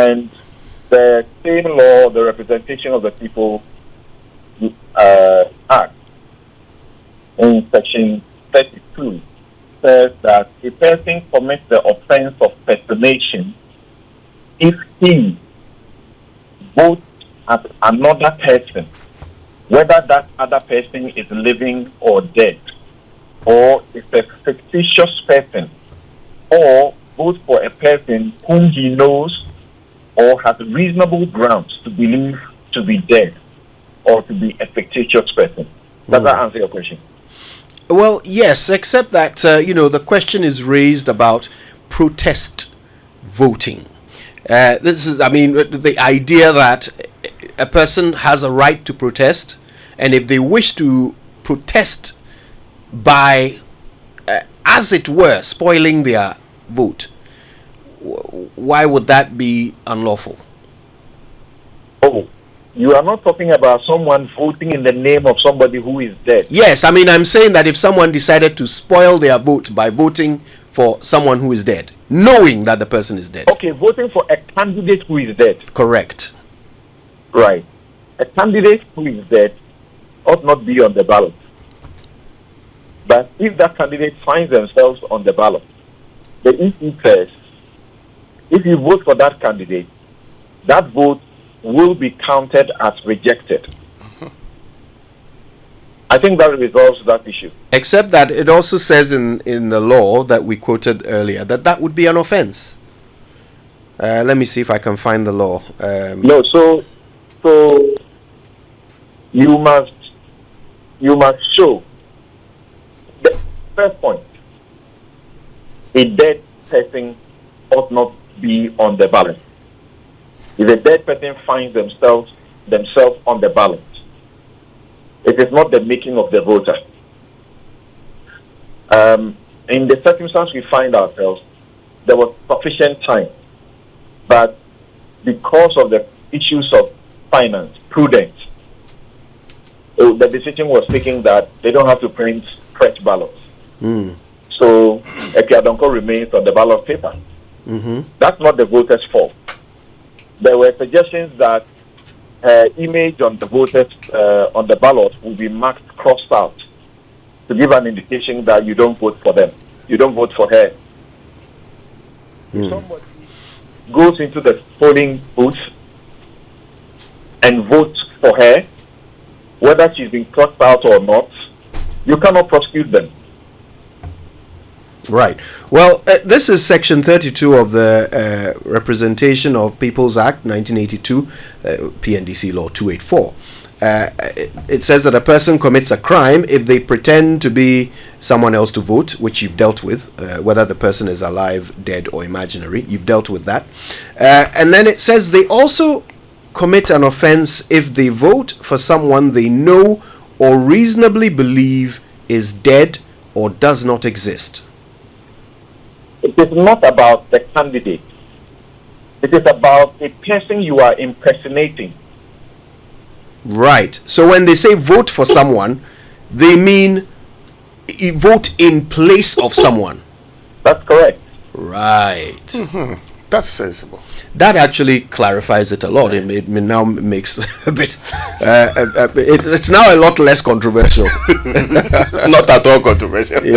And the same law, the Representation of the People Act, in section 32, says that a person commits the offense of personation if he votes as another person, whether that other person is living or dead, or is a fictitious person, or votes for a person whom he knows or has reasonable grounds to believe to be dead or to be a fictitious person. Does that answer your question? Well, yes, except that, the question is raised about protest voting. The idea that a person has a right to protest, and if they wish to protest by, as it were, spoiling their vote, why would that be unlawful? Oh, you are not talking about someone voting in the name of somebody who is dead. Yes, I'm saying that if someone decided to spoil their vote by voting for someone who is dead, knowing that the person is dead. Okay, voting for a candidate who is dead. Correct. Right. A candidate who is dead ought not be on the ballot. But if that candidate finds themselves on the ballot, the EC says, if you vote for that candidate, that vote will be counted as rejected. I think that resolves that issue. Except that it also says in the law that we quoted earlier that would be an offense. Let me see if I can find the law. No, so you must show the first point. A dead person ought not be on the ballot. If a dead person finds themselves on the ballot, it is not the making of the voter. In the circumstance we find ourselves, there was sufficient time, but because of the issues of finance, prudence, the decision was taken that they don't have to print fresh ballots. So Epiadonko remains on the ballot paper. That's not the voter's fault. There were suggestions that image on the voters on the ballot will be marked crossed out to give an indication that you don't vote for them. You don't vote for her. If somebody goes into the polling booth and votes for her, whether she's been crossed out or not, you cannot prosecute them. Right. Well, this is Section 32 of the Representation of People's Act, 1982, PNDC Law 284. It says that a person commits a crime if they pretend to be someone else to vote, which you've dealt with, whether the person is alive, dead, or imaginary. You've dealt with that. And then it says they also commit an offense if they vote for someone they know or reasonably believe is dead or does not exist. It is not about the candidate. It is about a person you are impersonating. Right. So when they say vote for someone, they mean vote in place of someone. That's correct. Right. That's sensible. That actually clarifies it a lot. It now makes a bit. It's now a lot less controversial. Not at all controversial. Yeah.